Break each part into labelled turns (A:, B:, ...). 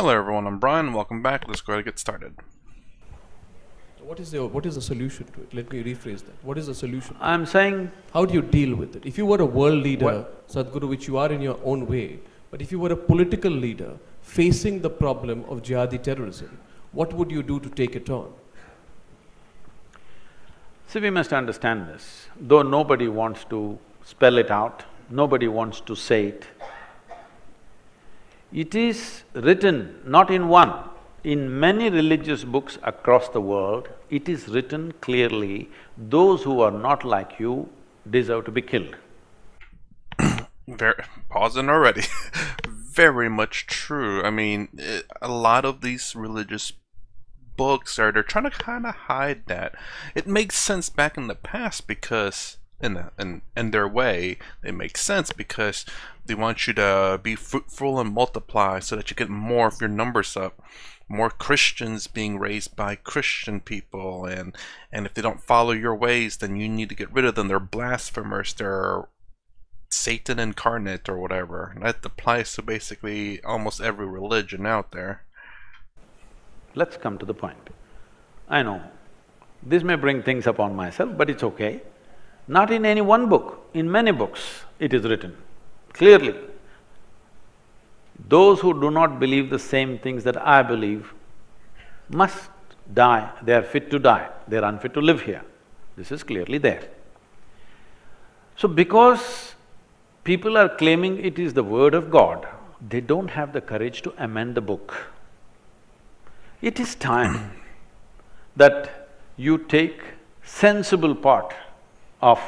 A: Hello everyone, I'm Brian. Welcome back. Let's go ahead and get started.
B: What is the solution to it? Let me rephrase that. What is the solution?
C: I'm saying,
B: How do you deal with it? If you were a world leader, Sadhguru, which you are in your own way, but if you were a political leader facing the problem of jihadi terrorism, what would you do to take it on?
C: see, we must understand this. Though nobody wants to spell it out, nobody wants to say it, it is written not in one, in many religious books across the world, it is written clearly, those who are not like you deserve to be killed.
A: Pausing already. Very much true. I mean, a lot of these religious books they're trying to kind of hide that. It makes sense back in the past because in their way, it makes sense because they want you to be fruitful and multiply so that you get more of your numbers up. More Christians being raised by Christian people, and if they don't follow your ways, then you need to get rid of them. They're blasphemers, they're Satan incarnate or whatever. And that applies to basically almost every religion out there.
C: Let's come to the point. I know, this may bring things upon myself, but it's okay. Not in any one book, in many books it is written clearly. Those who do not believe the same things that I believe must die, they are fit to die, they are unfit to live here. This is clearly there. So because people are claiming it is the word of God, they don't have the courage to amend the book. It is time that you take sensible part of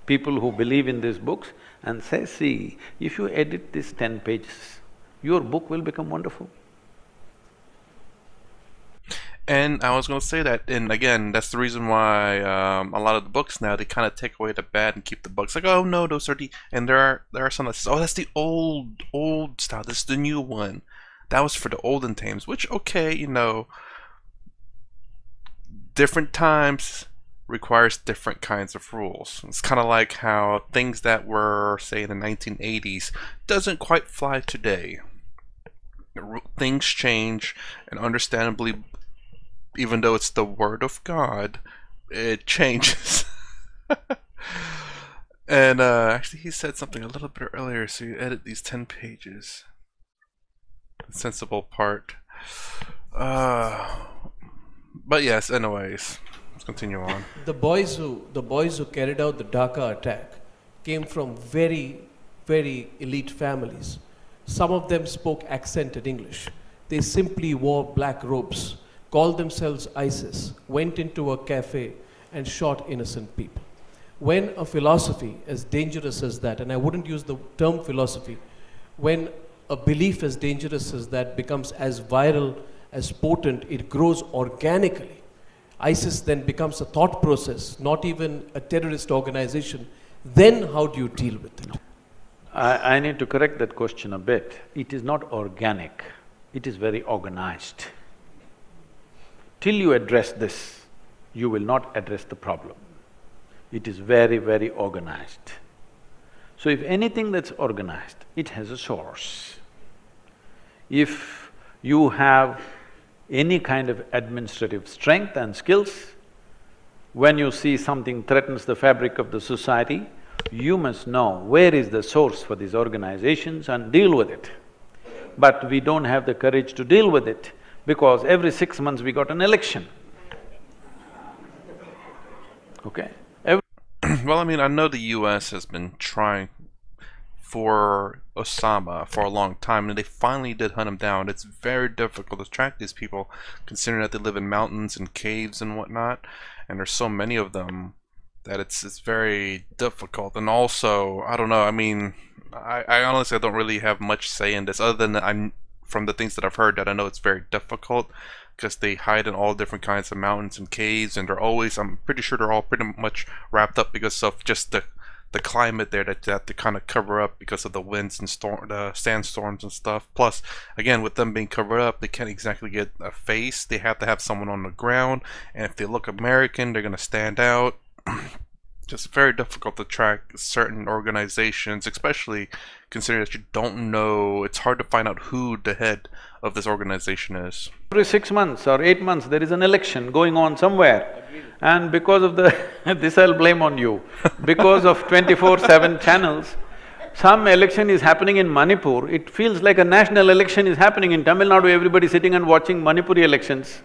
C: people who believe in these books and say, see, if you edit these 10 pages, your book will become wonderful.
A: And I was going to say that, and again, that's the reason why a lot of the books now, they kind of take away the bad and keep the books. Like, oh no, those are the… And there are some that say, oh, that's the old style, this is the new one. That was for the olden times, which, okay, you know, different times requires different kinds of rules. It's kind of like how things that were, say, in the 1980s doesn't quite fly today. Things change, and understandably, even though it's the word of God, it changes. And actually he said something a little bit earlier, so you edit these 10 pages. The sensible part. But yes, anyways, let's continue on.
B: The boys who carried out the Dhaka attack came from very, very elite families. Some of them spoke accented English. They simply wore black robes, called themselves ISIS, went into a cafe and shot innocent people. When a philosophy as dangerous as that, and I wouldn't use the term philosophy, when a belief as dangerous as that becomes as viral, as potent, it grows organically. ISIS then becomes a thought process, not even a terrorist organization. Then how do you deal with it?
C: I need to correct that question a bit. It is not organic, it is very organized. Till you address this, you will not address the problem. It is very, very organized. So if anything that's organized, it has a source. If you have any kind of administrative strength and skills, when you see something threatens the fabric of the society, you must know where is the source for these organizations and deal with it. But we don't have the courage to deal with it because every 6 months we got an election. Okay?
A: Well, I mean, I know the US has been trying for Osama for a long time, and they finally did hunt him down. It's very difficult to track these people, considering that they live in mountains and caves and whatnot, and there's so many of them that it's very difficult. And also, I don't know, I mean, I honestly don't really have much say in this, other than that I'm from the things that I've heard that I know it's very difficult because they hide in all different kinds of mountains and caves, and they're always, I'm pretty sure they're all pretty much wrapped up because of just the climate there that they have to kind of cover up because of the winds and the sandstorms and stuff. Plus, again, with them being covered up, they can't exactly get a face. They have to have someone on the ground, and if they look American, they're gonna stand out. Just very difficult to track certain organizations, especially considering that you don't know. It's hard to find out who the head of this organization is.
C: Every 6 months or 8 months, there is an election going on somewhere. And because of the… this I'll blame on you. Because of 24/7 channels, some election is happening in Manipur, it feels like a national election is happening in Tamil Nadu, everybody sitting and watching Manipuri elections.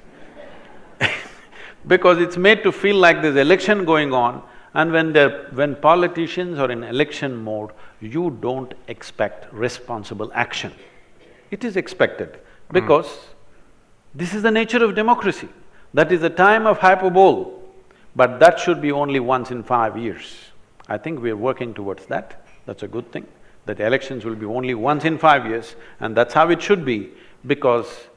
C: Because it's made to feel like there's election going on, and when politicians are in election mode, you don't expect responsible action. It is expected because this is the nature of democracy. That is the time of hyperbole, but that should be only once in 5 years. I think we are working towards that. That's a good thing, that elections will be only once in 5 years, and that's how it should be, because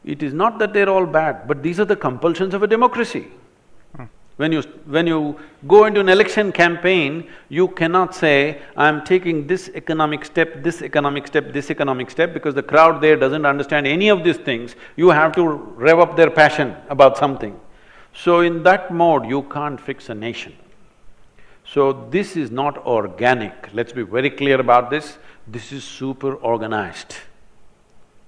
C: it is not that they're all bad, but these are the compulsions of a democracy. When you go into an election campaign, you cannot say, I'm taking this economic step, this economic step, this economic step, because the crowd there doesn't understand any of these things. You have to rev up their passion about something. So in that mode, you can't fix a nation. So this is not organic, let's be very clear about this. This is super organized.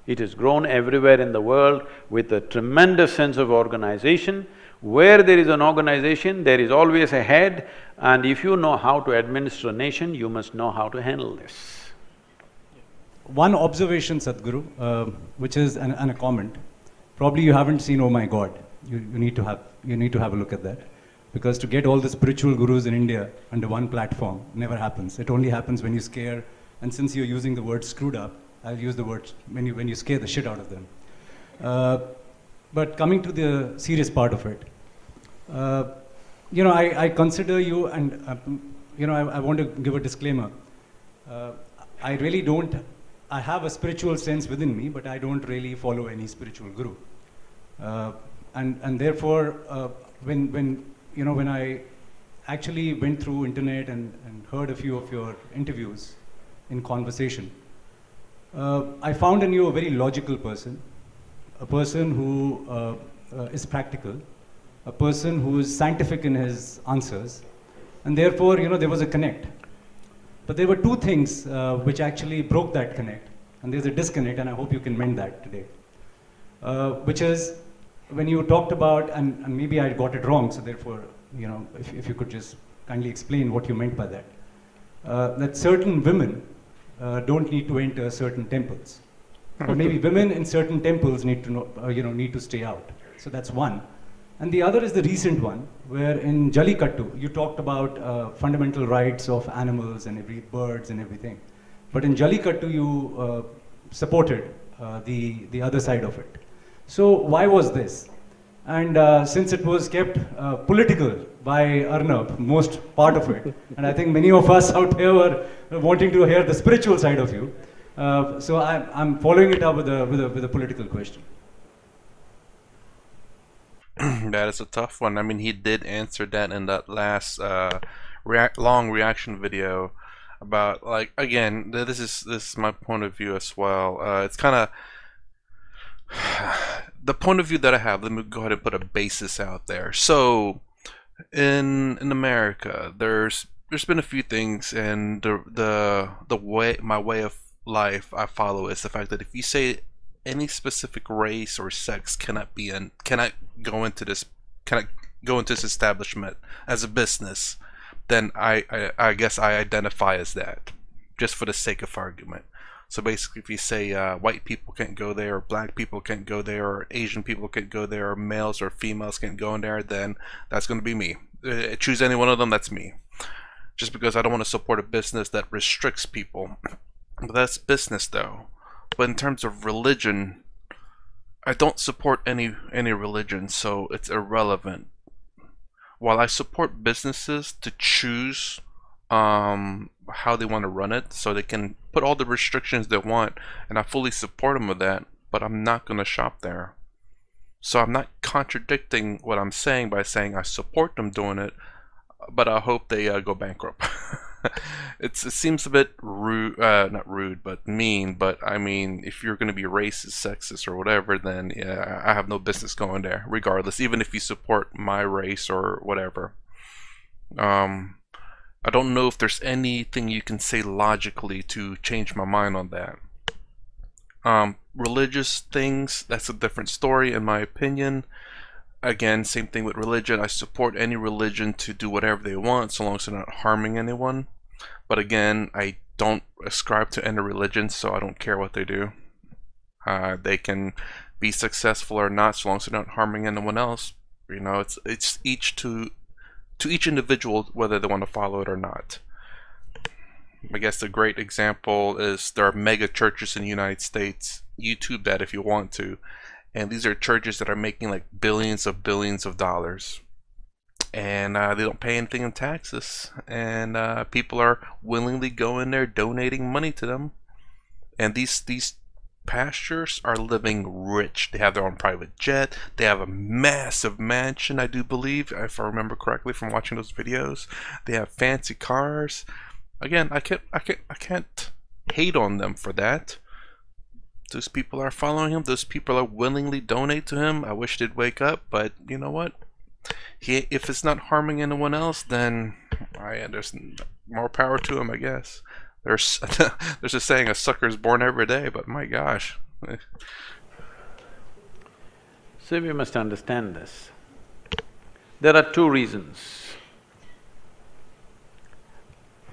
C: It has grown everywhere in the world with a tremendous sense of organization. Where there is an organization, there is always a head, and if you know how to administer a nation, you must know how to handle this.
D: One observation, Sadhguru, which is and a comment. Probably you haven't seen Oh My God. You need to have a look at that. Because to get all the spiritual gurus in India under one platform never happens. It only happens when you scare, and since you're using the word screwed up, I'll use the word when you scare the shit out of them. But coming to the serious part of it, I consider you, and I want to give a disclaimer. I really don't. I have a spiritual sense within me, but I don't really follow any spiritual guru. And therefore, when I actually went through internet and heard a few of your interviews in conversation, I found in you a very logical person, a person who is practical, a person who is scientific in his answers, and therefore, there was a connect. But there were two things which actually broke that connect, and there's a disconnect, and I hope you can mend that today. Which is, when you talked about, and maybe I got it wrong, so therefore, if you could just kindly explain what you meant by that. That certain women don't need to enter certain temples. Or maybe women in certain temples need to need to stay out. So that's one. And the other is the recent one, where in Jallikattu, you talked about fundamental rights of animals and birds and everything. But in Jallikattu, you supported the other side of it. So why was this? And since it was kept political by Arnab, most part of it, and I think many of us out here were wanting to hear the spiritual side of you, so I'm following it up with a political question.
A: That is a tough one. I mean, he did answer that in that last long reaction video about, like, again, this is my point of view as well. It's kind of the point of view that I have. Let me go ahead and put a basis out there. So in America, there's been a few things, and the way my way of life I follow is the fact that if you say any specific race or sex cannot go into this establishment as a business, then I guess I identify as that, just for the sake of argument. So basically, if you say white people can't go there, or black people can't go there, or Asian people can't go there, or males or females can't go in there, then that's going to be me. Choose any one of them, that's me. Just because I don't want to support a business that restricts people. But that's business, though. But in terms of religion, I don't support any religion, so it's irrelevant. While I support businesses to choose how they want to run it, so they can put all the restrictions they want, and I fully support them with that, but I'm not going to shop there. So I'm not contradicting what I'm saying by saying I support them doing it, but I hope they go bankrupt. It seems a bit rude, not rude, but mean. But I mean, if you're going to be racist, sexist, or whatever, then yeah, I have no business going there, regardless, even if you support my race or whatever. I don't know if there's anything you can say logically to change my mind on that. Religious things, that's a different story in my opinion. Again, same thing with religion. I support any religion to do whatever they want so long as they're not harming anyone. But again, I don't ascribe to any religion, so I don't care what they do. They can be successful or not so long as they're not harming anyone else. You know, it's each to each individual whether they want to follow it or not. I guess a great example is there are mega churches in the United States. YouTube that if you want to. And these are churches that are making like billions of dollars. And they don't pay anything in taxes. And people are willingly going there donating money to them. And these pastors are living rich. They have their own private jet. They have a massive mansion, I do believe, if I remember correctly from watching those videos. They have fancy cars. Again, I can't hate on them for that. Those people are following him. Those people are willingly donate to him. I wish they'd wake up, but you know what? If it's not harming anyone else, then there's more power to him, I guess. There's a saying, a sucker's born every day, but my gosh.
C: So we must understand this. There are two reasons.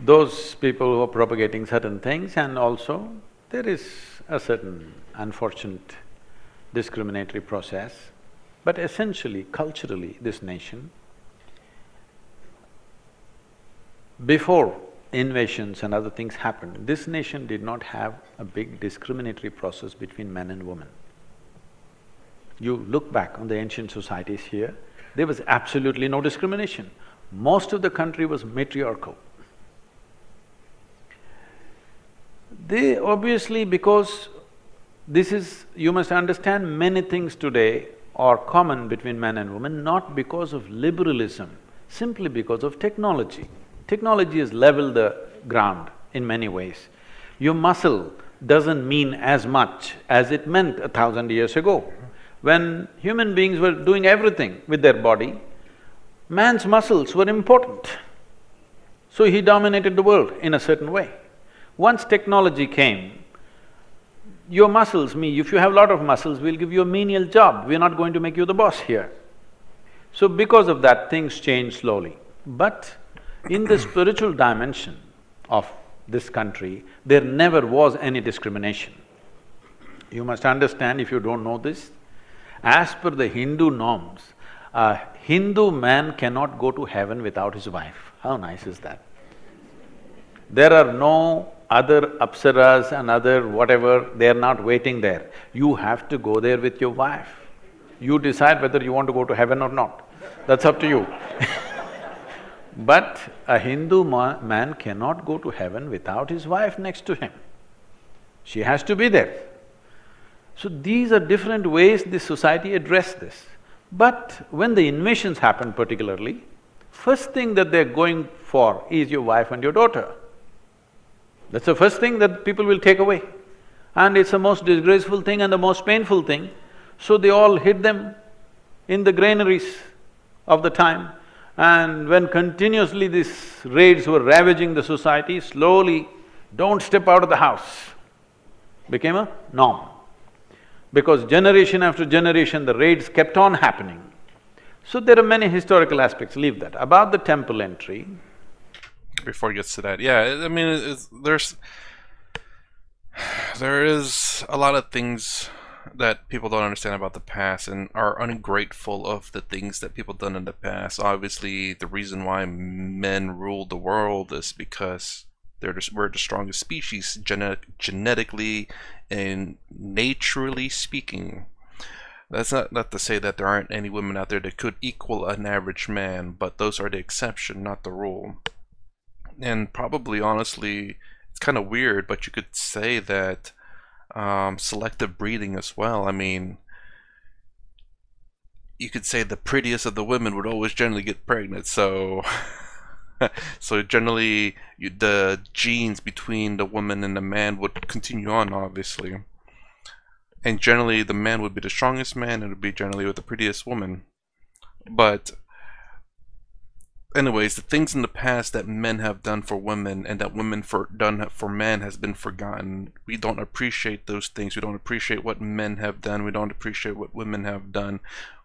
C: Those people who are propagating certain things, and also there is a certain unfortunate discriminatory process. But essentially, culturally, this nation, before invasions and other things happened, this nation did not have a big discriminatory process between men and women. You look back on the ancient societies here, there was absolutely no discrimination. Most of the country was matriarchal. They obviously, because this is… you must understand, many things today are common between men and women, not because of liberalism, simply because of technology. Technology has leveled the ground in many ways. Your muscle doesn't mean as much as it meant 1,000 years ago. When human beings were doing everything with their body, man's muscles were important. So he dominated the world in a certain way. Once technology came, your muscles, if you have a lot of muscles, we'll give you a menial job, we're not going to make you the boss here. So because of that, things changed slowly. But in the spiritual dimension of this country, there never was any discrimination. You must understand, if you don't know this, as per the Hindu norms, a Hindu man cannot go to heaven without his wife. How nice is that? There are no other apsaras and other whatever, they're not waiting there. You have to go there with your wife. You decide whether you want to go to heaven or not, that's up to you. But a Hindu man cannot go to heaven without his wife next to him. She has to be there. So these are different ways this society addressed this. But when the invasions happened particularly, first thing that they're going for is your wife and your daughter. That's the first thing that people will take away. And it's the most disgraceful thing and the most painful thing. So they all hid them in the granaries of the time. And when continuously these raids were ravaging the society, slowly, don't step out of the house became a norm. Because generation after generation, the raids kept on happening. So there are many historical aspects, leave that. About the temple entry,
A: before it gets to that, yeah, I mean, there is a lot of things that people don't understand about the past and are ungrateful of the things that people done in the past. Obviously, the reason why men ruled the world is because we're the strongest species, genetically and naturally speaking. That's not to say that there aren't any women out there that could equal an average man, but those are the exception, not the rule. And probably, honestly, it's kind of weird, but you could say that selective breeding as well. I mean, you could say the prettiest of the women would always generally get pregnant, so… so generally, the genes between the woman and the man would continue on, obviously. And generally, the man would be the strongest man, and it would be generally with the prettiest woman. But anyways, the things in the past that men have done for women and that women done for men has been forgotten. We don't appreciate those things. We don't appreciate what men have done. We don't appreciate what women have done.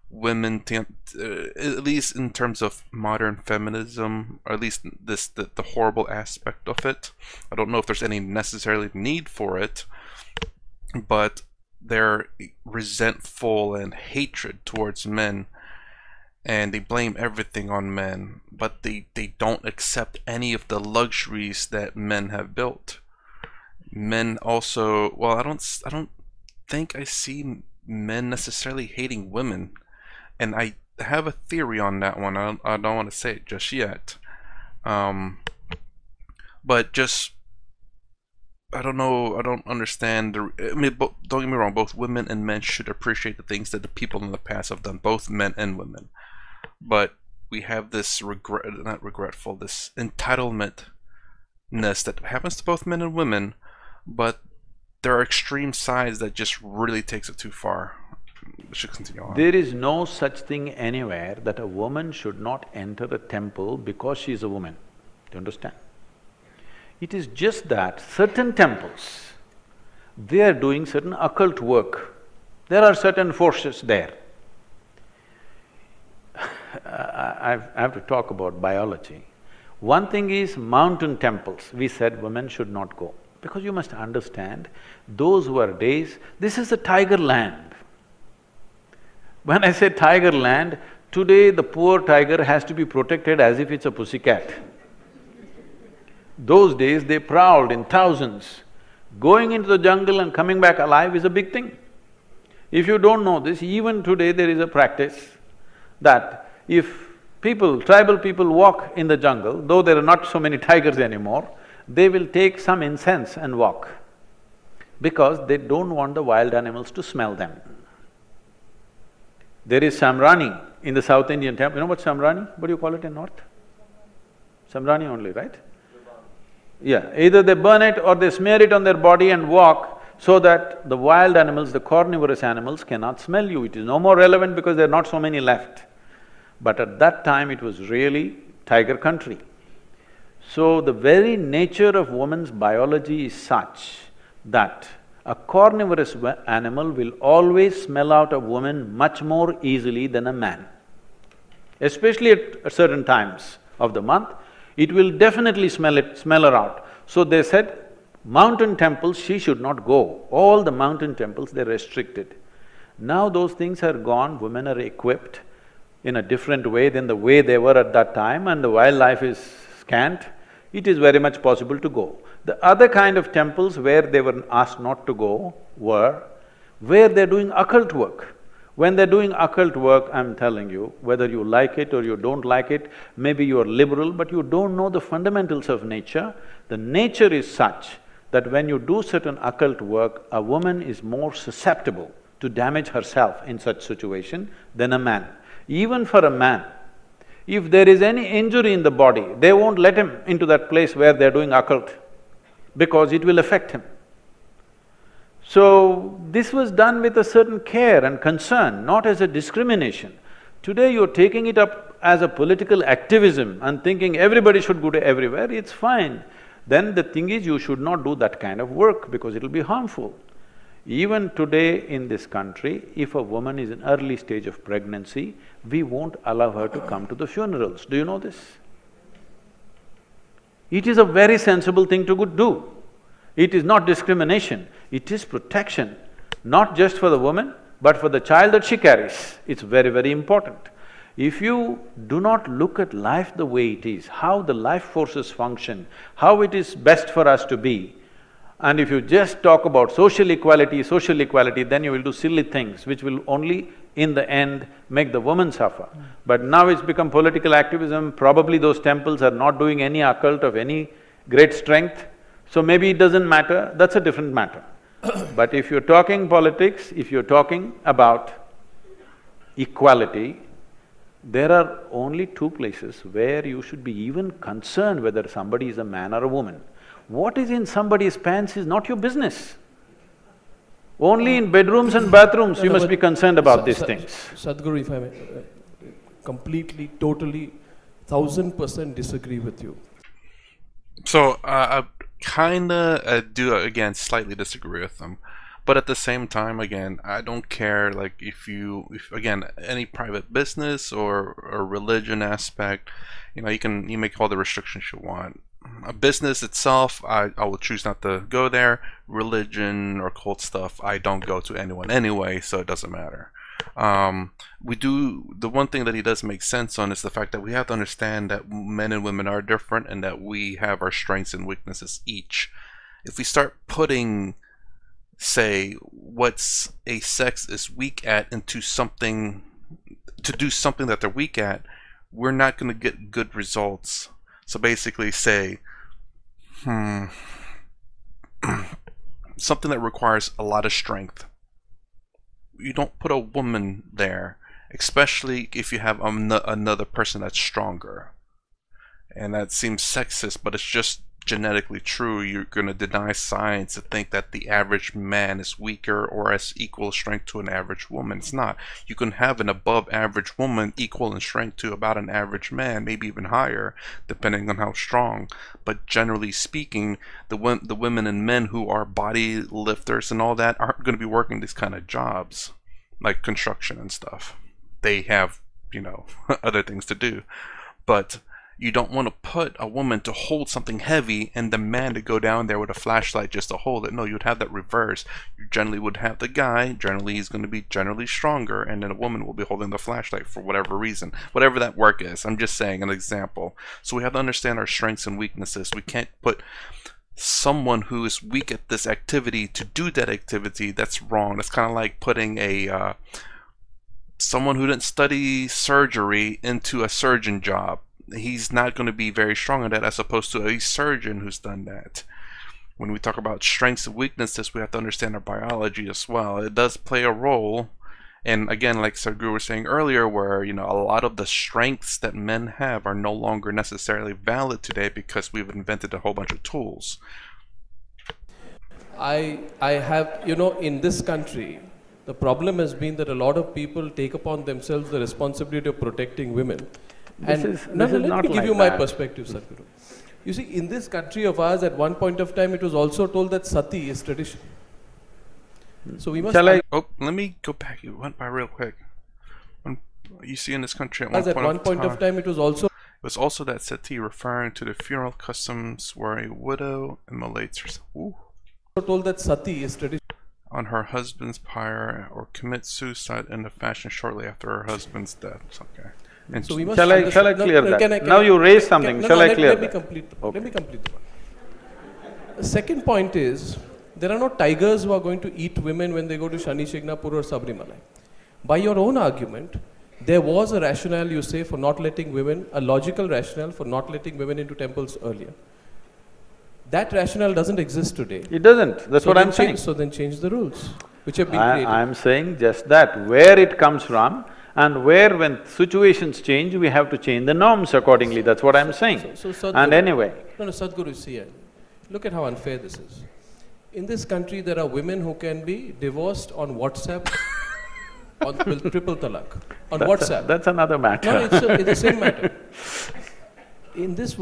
A: Women, at least in terms of modern feminism, or at least the horrible aspect of it. I don't know if there's any necessarily need for it, but they're resentful and hatred towards men, and they blame everything on men, but they don't accept any of the luxuries that men have built. Men also, well, I don't think I see men necessarily hating women, and I have a theory on that one. I don't want to say it just yet, but just I don't know. I don't understand. I mean, don't get me wrong. Both women and men should appreciate the things that the people in the past have done. Both men and women. But we have this this entitlementness that happens to both men and women. But there are extreme sides that just really takes it too far. We should continue on.
C: There is no such thing anywhere that a woman should not enter a temple because she is a woman. Do you understand? It is just that certain temples, they are doing certain occult work. There are certain forces there. I have to talk about biology. One thing is mountain temples, we said women should not go. Because you must understand, those were days, this is a tiger land. When I say tiger land, today the poor tiger has to be protected as if it's a pussycat. Those days they prowled in thousands. Going into the jungle and coming back alive is a big thing. If you don't know this, even today there is a practice that if tribal people walk in the jungle, though there are not so many tigers anymore, they will take some incense and walk because they don't want the wild animals to smell them. There is Samrani in the South Indian temple. You know what Samrani? What do you call it in North? Samrani only, right? Yeah, either they burn it or they smear it on their body and walk so that the wild animals, the carnivorous animals cannot smell you. It is no more relevant because there are not so many left. But at that time it was really tiger country. So the very nature of woman's biology is such that a carnivorous animal will always smell out a woman much more easily than a man. Especially at certain times of the month, it will definitely smell her out. So they said, mountain temples she should not go. All the mountain temples, they're restricted. Now those things are gone, women are equipped in a different way than the way they were at that time, and the wildlife is scant. It is very much possible to go. The other kind of temples where they were asked not to go were where they're doing occult work. When they're doing occult work, I'm telling you, whether you like it or you don't like it, maybe you are liberal, but you don't know the fundamentals of nature. The nature is such that when you do certain occult work, a woman is more susceptible to damage herself in such situation than a man. Even for a man, if there is any injury in the body, they won't let him into that place where they're doing occult because it will affect him. So, this was done with a certain care and concern, not as a discrimination. Today you're taking it up as a political activism and thinking everybody should go to everywhere, it's fine. Then the thing is, you should not do that kind of work because it'll be harmful. Even today in this country, if a woman is in early stage of pregnancy, we won't allow her to come to the funerals. Do you know this? It is a very sensible thing to do. It is not discrimination, it is protection, not just for the woman, but for the child that she carries. It's very, very important. If you do not look at life the way it is, how the life forces function, how it is best for us to be, and if you just talk about social equality, then you will do silly things which will only, in the end, make the woman suffer. But now it's become political activism, probably those temples are not doing any occult of any great strength, so maybe it doesn't matter, that's a different matter. But if you're talking politics, if you're talking about equality, there are only two places where you should be even concerned whether somebody is a man or a woman. What is in somebody's pants is not your business. Only in bedrooms and bathrooms you must be concerned about these things.
B: Sadhguru, if I may, completely, totally 1000% disagree with you.
A: So I kind of do again slightly disagree with them, but at the same time, again, I don't care. Like if again any private business or religion aspect, you make all the restrictions you want. A business itself, I will choose not to go there. Religion or cult stuff, I don't go to anyone anyway, so it doesn't matter. We do the one thing that he does make sense on is the fact that we have to understand that men and women are different and that we have our strengths and weaknesses each. If we start putting, say, what's a sex is weak at into something to do something that they're weak at, we're not going to get good results. So basically say something that requires a lot of strength, you don't put a woman there, especially if you have another person that's stronger. And that seems sexist, but it's just genetically true. You're going to deny science to think that the average man is weaker or has equal strength to an average woman. It's not. You can have an above average woman equal in strength to about an average man, maybe even higher, depending on how strong. But generally speaking, the women and men who are body lifters and all that aren't going to be working these kind of jobs, like construction and stuff. They have, other things to do. But you don't want to put a woman to hold something heavy and the man to go down there with a flashlight just to hold it. No, you'd have that reverse. You generally would have the guy, generally he's going to be generally stronger, and then a woman will be holding the flashlight for whatever reason. Whatever that work is. I'm just saying an example. So we have to understand our strengths and weaknesses. We can't put someone who is weak at this activity to do that activity. That's wrong. That's kind of like putting a someone who didn't study surgery into a surgeon job. He's not going to be very strong at that as opposed to a surgeon who's done that. When we talk about strengths and weaknesses, we have to understand our biology as well. It does play a role. And again, like Sadhguru was saying earlier, where a lot of the strengths that men have are no longer necessarily valid today because we've invented a whole bunch of tools.
B: I have, in this country, the problem has been that a lot of people take upon themselves the responsibility of protecting women.
C: Let
B: me give you my perspective, Sadhguru. You see, in this country of ours, at one point of time, it was also told that sati is tradition. So we must.
A: Oh, let me go back. You went by real quick. You see, in this country,
B: at one point of time, it was also.
A: It was also that sati, referring to the funeral customs where a widow immolates herself. Ooh.
B: Told that sati is tradition.
A: On her husband's pyre or commits suicide in the fashion shortly after her husband's death. Okay. And
B: so we must
C: shall I clear that? Now you raise something. Shall I clear that?
B: Let me complete the one. The second point is, there are no tigers who are going to eat women when they go to Shani Shignapur or Sabrimala. By your own argument, there was a rationale, you say, for not letting women, a logical rationale for not letting women into temples earlier. That rationale doesn't exist today.
C: It doesn't. That's what I'm saying.
B: So then change the rules, which have been created.
C: I'm saying just that, where it comes from, and where when situations change, we have to change the norms accordingly. That's what I'm saying.
B: Sadhguru,
C: and anyway…
B: No, Sadhguru, see, look at how unfair this is. In this country, there are women who can be divorced on WhatsApp, on triple talaq, on WhatsApp.
C: That's another matter.
B: No, it's the same matter. In this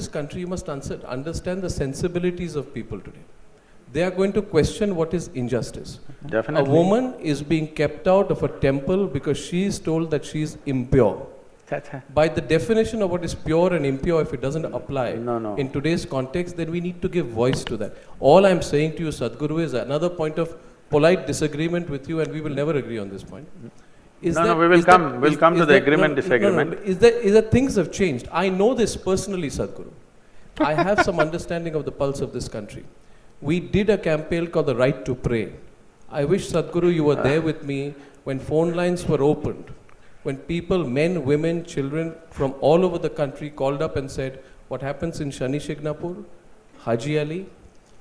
B: country, you must understand the sensibilities of people today. They are going to question what is injustice.
C: Definitely.
B: A woman is being kept out of a temple because she is told that she is impure. By the definition of what is pure and impure, if it doesn't apply in today's context, then we need to give voice to that. All I'm saying to you, Sadhguru, is another point of polite disagreement with you, and we will never agree on this point.
C: We'll come to the agreement, disagreement.
B: Is that things have changed? I know this personally, Sadhguru. I have some understanding of the pulse of this country. We did a campaign called the Right to Pray. I wish, Sadhguru, you were there with me when phone lines were opened, when people, men, women, children from all over the country called up and said, what happens in Shani Shignapur, Haji Ali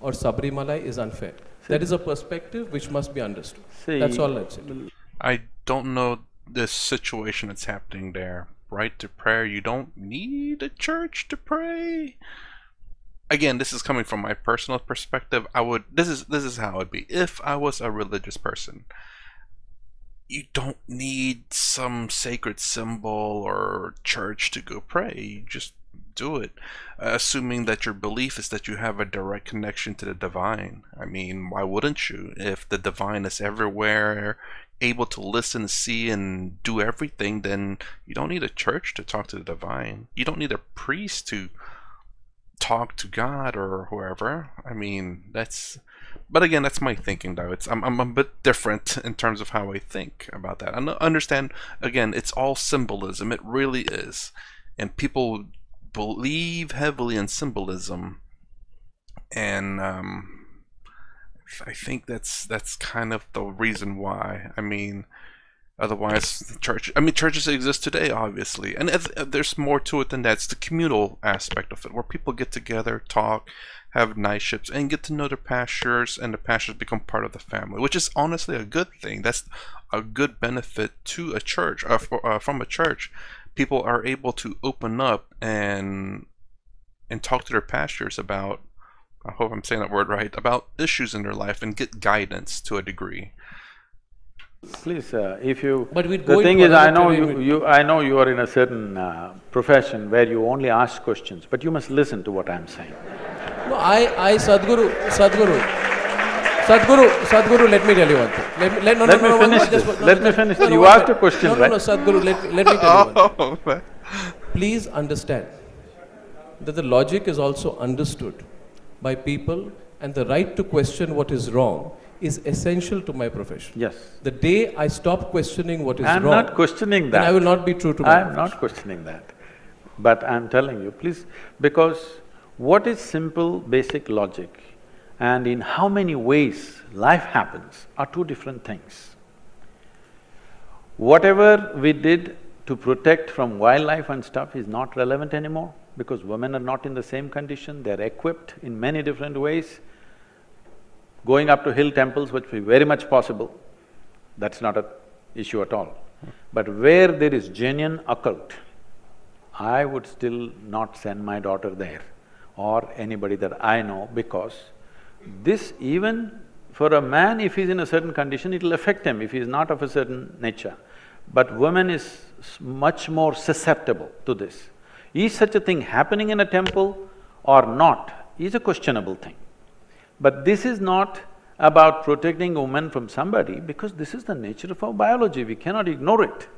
B: or Sabrimala is unfair. That is a perspective which must be understood. That's all I'd say.
A: I don't know this situation that's happening there. Right to prayer, you don't need a church to pray. Again, this is coming from my personal perspective. This is how it would be. If I was a religious person, you don't need some sacred symbol or church to go pray. You just do it, assuming that your belief is that you have a direct connection to the divine. I mean, why wouldn't you? If the divine is everywhere, able to listen, see, and do everything, then you don't need a church to talk to the divine. You don't need a priest to talk to God or whoever. I mean, but again, that's my thinking, though. I'm a bit different in terms of how I think about that. I understand, again, it's all symbolism. It really is. And people believe heavily in symbolism. And I think that's kind of the reason why. I mean, otherwise, churches exist today, obviously, and there's more to it than that. It's the communal aspect of it, where people get together, talk, have night ships, and get to know their pastors, and the pastors become part of the family, which is honestly a good thing. That's a good benefit to a church, from a church. People are able to open up and talk to their pastors about, I hope I'm saying that word right, about issues in their life and get guidance to a degree.
C: Please, if you.
B: But
C: the thing is, I know I know you are in a certain profession where you only ask questions, but you must listen to what I'm saying.
B: No, Sadhguru, let me tell you one thing.
C: Let me finish this. Let me finish. You asked a question, right?
B: No, Sadhguru, let me tell you one thing. Please understand that the logic is also understood by people, and the right to question what is wrong is essential to my profession.
C: Yes.
B: The day I stop questioning what is
C: I'm
B: wrong,
C: not questioning that.
B: then I will not be true to my
C: I'm
B: profession.
C: not questioning that. But I'm telling you, please, because what is simple, basic logic and in how many ways life happens are two different things. Whatever we did to protect from wildlife and stuff is not relevant anymore because women are not in the same condition, they're equipped in many different ways. Going up to hill temples would be very much possible, that's not an issue at all. But where there is genuine occult, I would still not send my daughter there or anybody that I know, because this, even for a man, if he's in a certain condition, it'll affect him if he's not of a certain nature. But woman is much more susceptible to this. Is such a thing happening in a temple or not is a questionable thing. But this is not about protecting a woman from somebody, because this is the nature of our biology, we cannot ignore it,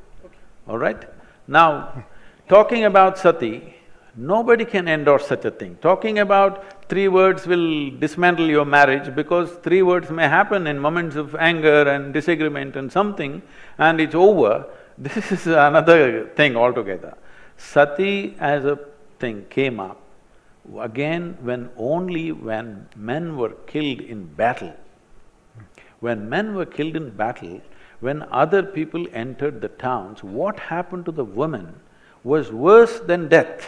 C: all right? Now, talking about sati, nobody can endorse such a thing. Talking about 3 words will dismantle your marriage, because 3 words may happen in moments of anger and disagreement and something, and it's over. This is another thing altogether. Sati as a thing came up again only when men were killed in battle. When men were killed in battle, when other people entered the towns, what happened to the women was worse than death.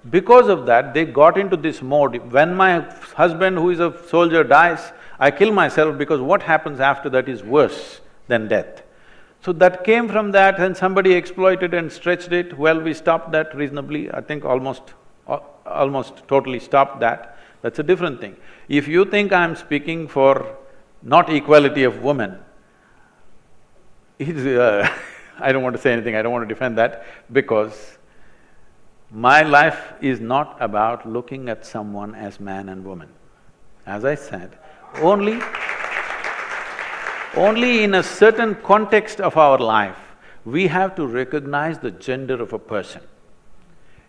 C: Because of that, they got into this mode, when my husband who is a soldier dies, I kill myself, because what happens after that is worse than death. So that came from that, and somebody exploited and stretched it. Well, we stopped that reasonably, I think almost totally stopped that. That's a different thing. If you think I'm speaking for not equality of women, I don't want to say anything, I don't want to defend that, because my life is not about looking at someone as man and woman. As I said, only in a certain context of our life, we have to recognize the gender of a person.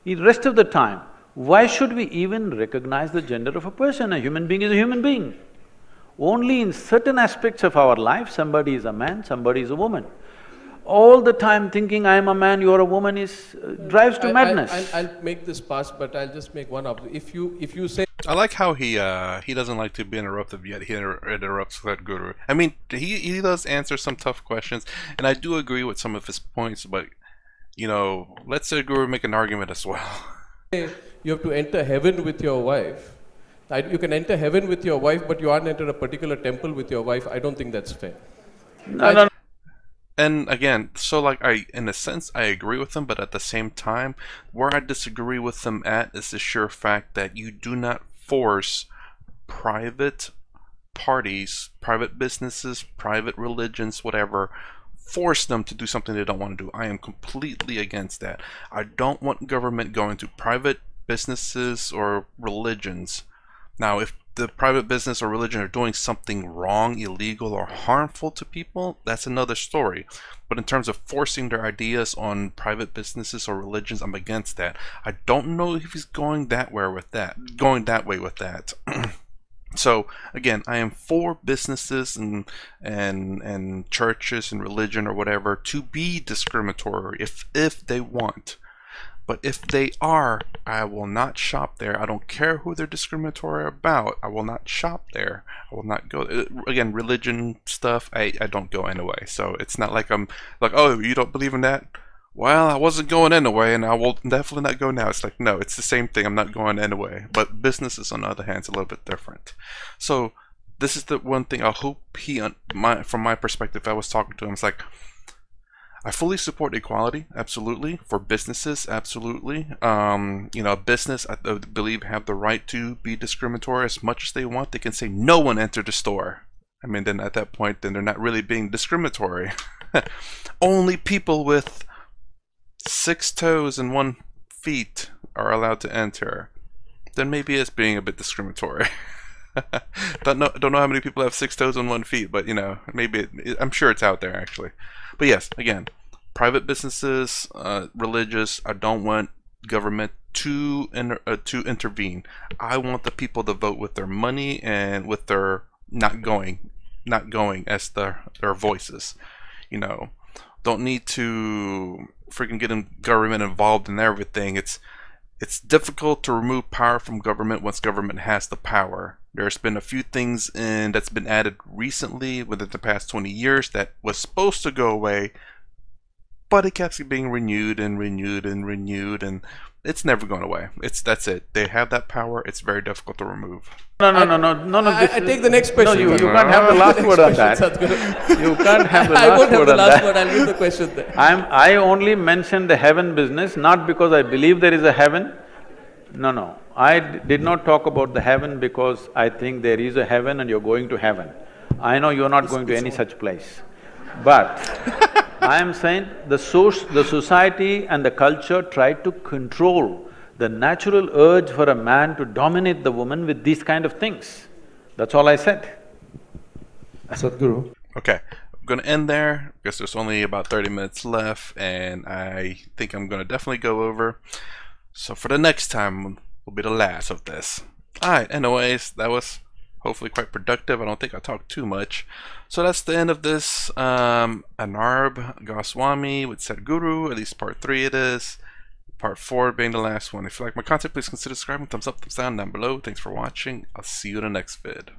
C: The rest of the time, why should we even recognize the gender of a person? A human being is a human being. Only in certain aspects of our life, somebody is a man, somebody is a woman. All the time thinking, I am a man, you are a woman drives to madness.
B: I'll make this pass, but I'll just make one observation. If you say…
A: I like how he doesn't like to be interrupted, yet he interrupts Sadhguru. I mean, he does answer some tough questions, and I do agree with some of his points, but, you know, let Sadhguru make an argument as well.
B: You have to enter heaven with your wife. You can enter heaven with your wife, but you aren't enter a particular temple with your wife. I don't think that's fair.
C: No.
A: And again, so like in a sense, I agree with him, but at the same time, where I disagree with him at is the sheer fact that you do not force private parties, private businesses, private religions, whatever, force them to do something they don't want to do. I am completely against that. I don't want government going to private businesses or religions. Now, if the private business or religion are doing something wrong, illegal, or harmful to people, that's another story. But in terms of forcing their ideas on private businesses or religions, I'm against that. I don't know if he's going that way with that. So again, I am for businesses and churches and religion or whatever to be discriminatory if they want. But if they are, I will not shop there. I don't care who they're discriminatory about. I will not shop there. I will not go. Again, religion stuff, I don't go anyway. So it's not like I'm like, oh, you don't believe in that? Well, I wasn't going anyway, and I will definitely not go now. It's like, no, it's the same thing. I'm not going anyway. But businesses, on the other hand, is a little bit different. So this is the one thing I hope from my perspective, I was talking to him, it's like, I fully support equality, absolutely. For businesses, absolutely. Business, I believe, have the right to be discriminatory as much as they want. They can say, no one entered the store. I mean, then at that point, then they're not really being discriminatory. Only people with 6 toes and 1 feet are allowed to enter. Then maybe it's being a bit discriminatory. don't know how many people have 6 toes and 1 feet, but maybe I'm sure it's out there actually. But yes, again, private businesses, religious, I don't want government to intervene. I want the people to vote with their money and with their not going as their voices. Don't need to freaking get government involved in everything. It's difficult to remove power from government once government has the power. There's been a few things that's been added recently within the past 20 years that was supposed to go away, but it keeps being renewed and renewed and renewed, and it's never going away. That's it. They have that power. It's very difficult to remove.
C: No.
B: I take the next question.
C: No, you can't have the last word on that. You can't have the last word on that.
B: I won't have the last word. I'll leave the question there.
C: I only mentioned the heaven business, not because I believe there is a heaven. No. I did not talk about the heaven because I think there is a heaven and you're going to heaven. I know you're not going to any such place. But I am saying the society and the culture try to control the natural urge for a man to dominate the woman with these kind of things. That's all I said.
D: Sadhguru.
A: Okay, I'm gonna end there because there's only about 30 minutes left, and I think I'm gonna definitely go over. So for the next time, will be the last of this. Alright, anyways, that was hopefully quite productive. I don't think I talked too much. So that's the end of this Arnab Goswami with Sadhguru, at least part 3 it is. Part 4 being the last one. If you like my content, please consider subscribing. Thumbs up, thumbs down below. Thanks for watching. I'll see you in the next vid.